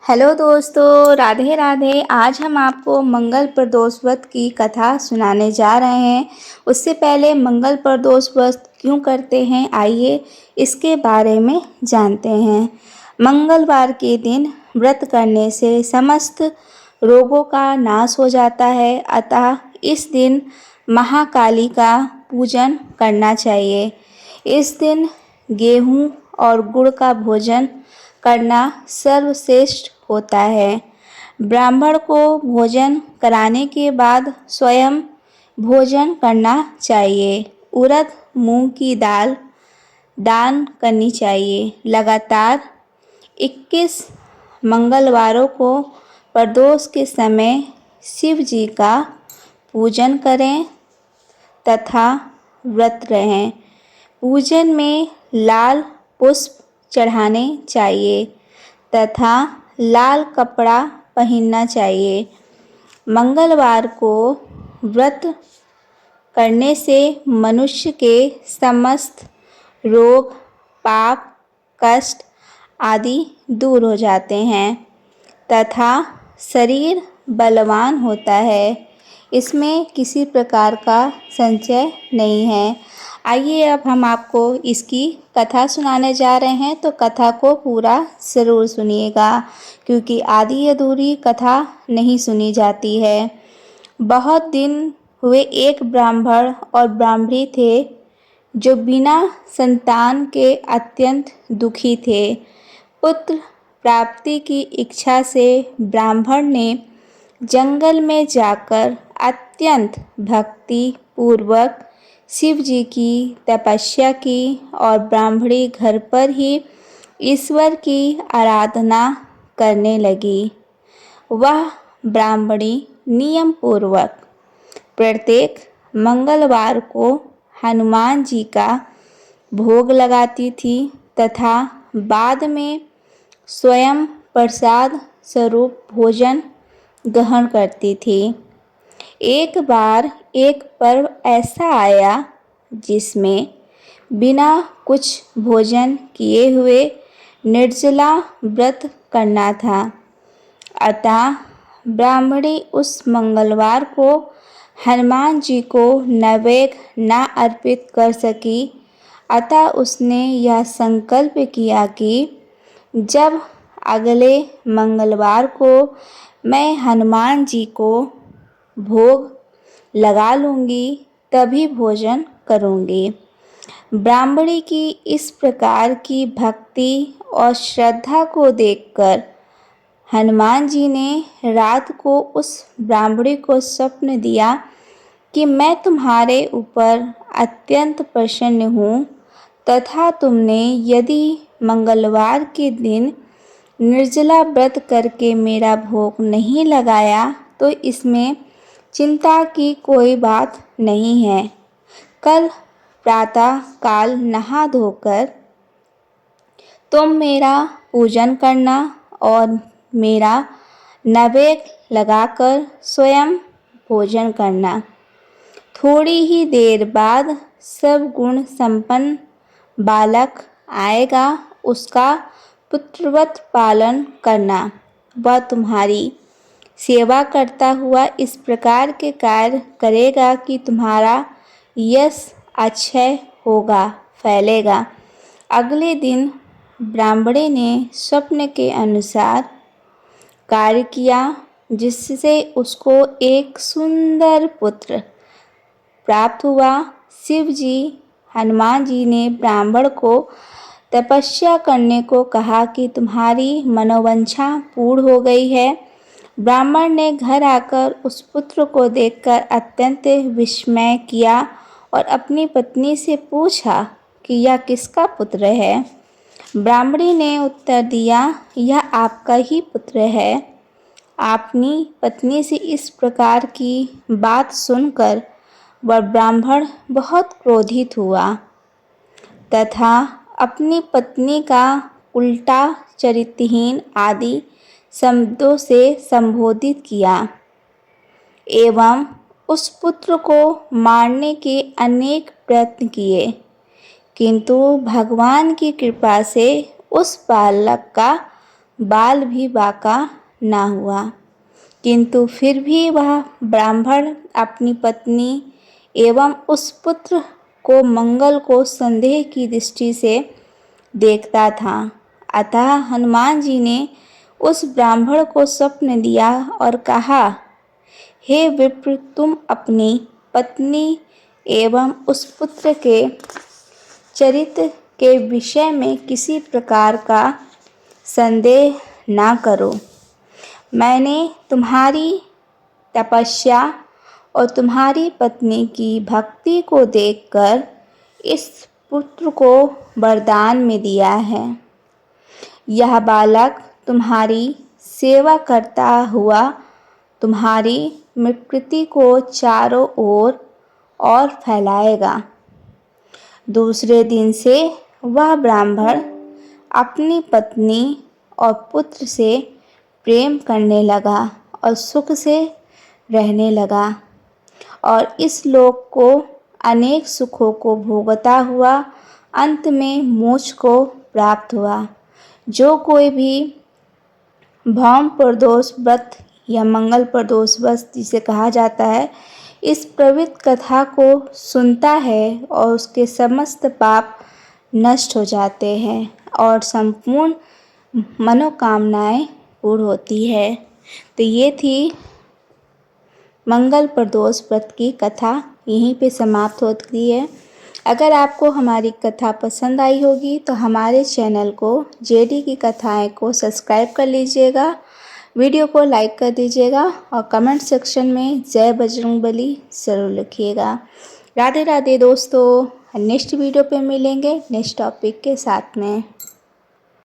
Hello दोस्तों, राधे राधे। आज हम आपको मंगल प्रदोष व्रत की कथा सुनाने जा रहे हैं। उससे पहले मंगल प्रदोष व्रत क्यों करते हैं, आइए इसके बारे में जानते हैं। मंगलवार के दिन व्रत करने से समस्त रोगों का नाश हो जाता है, अतः इस दिन महाकाली का पूजन करना चाहिए। इस दिन गेहूं और गुड़ का भोजन करना सर्वश्रेष्ठ होता है। ब्राह्मण को भोजन कराने के बाद स्वयं भोजन करना चाहिए। उड़द मूंग की दाल दान करनी चाहिए। लगातार 21 मंगलवारों को प्रदोष के समय शिव जी का पूजन करें तथा व्रत रहें। पूजन में लाल पुष्प चढ़ाने चाहिए तथा लाल कपड़ा पहनना चाहिए। मंगलवार को व्रत करने से मनुष्य के समस्त रोग, पाप, कष्ट आदि दूर हो जाते हैं तथा शरीर बलवान होता है। इसमें किसी प्रकार का संशय नहीं है। आइए अब हम आपको इसकी कथा सुनाने जा रहे हैं, तो कथा को पूरा ज़रूर सुनिएगा क्योंकि आधी अधूरी कथा नहीं सुनी जाती है। बहुत दिन हुए एक ब्राह्मण और ब्राह्मणी थे जो बिना संतान के अत्यंत दुखी थे। पुत्र प्राप्ति की इच्छा से ब्राह्मण ने जंगल में जाकर अत्यंत भक्ति पूर्वक शिव जी की तपस्या की और ब्राह्मणी घर पर ही ईश्वर की आराधना करने लगी। वह ब्राह्मणी नियम पूर्वक प्रत्येक मंगलवार को हनुमान जी का भोग लगाती थी तथा बाद में स्वयं प्रसाद स्वरूप भोजन ग्रहण करती थी। एक बार एक पर्व ऐसा आया जिसमें बिना कुछ भोजन किए हुए निर्जला व्रत करना था। अतः ब्राह्मणी उस मंगलवार को हनुमान जी को नैवेद्य न अर्पित कर सकी। अतः उसने यह संकल्प किया कि जब अगले मंगलवार को मैं हनुमान जी को भोग लगा लूँगी तभी भोजन करूँगी। ब्राह्मणी की इस प्रकार की भक्ति और श्रद्धा को देखकर हनुमान जी ने रात को उस ब्राह्मणी को स्वप्न दिया कि मैं तुम्हारे ऊपर अत्यंत प्रसन्न हूँ तथा तुमने यदि मंगलवार के दिन निर्जला व्रत करके मेरा भोग नहीं लगाया तो इसमें चिंता की कोई बात नहीं है। कल प्रातः काल नहा धोकर तुम मेरा पूजन करना और मेरा नैवेद्य लगाकर स्वयं भोजन करना। थोड़ी ही देर बाद सब गुण संपन्न बालक आएगा, उसका पुत्रवत पालन करना। वह तुम्हारी सेवा करता हुआ इस प्रकार के कार्य करेगा कि तुम्हारा यश अक्षय होगा, फैलेगा। अगले दिन ब्राह्मणी ने स्वप्न के अनुसार कार्य किया जिससे उसको एक सुंदर पुत्र प्राप्त हुआ। शिव जी हनुमान जी ने ब्राह्मण को तपस्या करने को कहा कि तुम्हारी मनोवांछा पूर्ण हो गई है। ब्राह्मण ने घर आकर उस पुत्र को देखकर अत्यंत विस्मय किया और अपनी पत्नी से पूछा कि यह किसका पुत्र है। ब्राह्मणी ने उत्तर दिया, यह आपका ही पुत्र है। अपनी पत्नी से इस प्रकार की बात सुनकर वह ब्राह्मण बहुत क्रोधित हुआ तथा अपनी पत्नी का उल्टा चरित्रहीन आदि शब्दों से संबोधित किया एवं उस पुत्र को मारने के अनेक प्रयत्न किए, किंतु भगवान की कृपा से उस बालक का बाल भी बांका ना हुआ। किंतु फिर भी वह ब्राह्मण अपनी पत्नी एवं उस पुत्र को मंगल को संदेह की दृष्टि से देखता था। अतः हनुमान जी ने उस ब्राह्मण को स्वप्न दिया और कहा, हे विप्र, तुम अपनी पत्नी एवं उस पुत्र के चरित्र के विषय में किसी प्रकार का संदेह ना करो। मैंने तुम्हारी तपस्या और तुम्हारी पत्नी की भक्ति को देखकर इस पुत्र को वरदान में दिया है। यह बालक तुम्हारी सेवा करता हुआ तुम्हारी मृत्यु को चारों ओर और फैलाएगा। दूसरे दिन से वह ब्राह्मण अपनी पत्नी और पुत्र से प्रेम करने लगा और सुख से रहने लगा और इस लोक को अनेक सुखों को भोगता हुआ अंत में मोक्ष को प्राप्त हुआ। जो कोई भी भौम प्रदोष व्रत या मंगल प्रदोष व्रत जिसे कहा जाता है, इस पवित्र कथा को सुनता है और उसके समस्त पाप नष्ट हो जाते हैं और संपूर्ण मनोकामनाएं पूर्ण होती है। तो ये थी मंगल प्रदोष व्रत की कथा, यहीं पे समाप्त होती है। अगर आपको हमारी कथा पसंद आई होगी तो हमारे चैनल को जेडी की कथाएं को सब्सक्राइब कर लीजिएगा, वीडियो को लाइक कर दीजिएगा और कमेंट सेक्शन में जय बजरंगबली ज़रूर लिखिएगा। राधे राधे दोस्तों, नेक्स्ट वीडियो पे मिलेंगे नेक्स्ट टॉपिक के साथ में।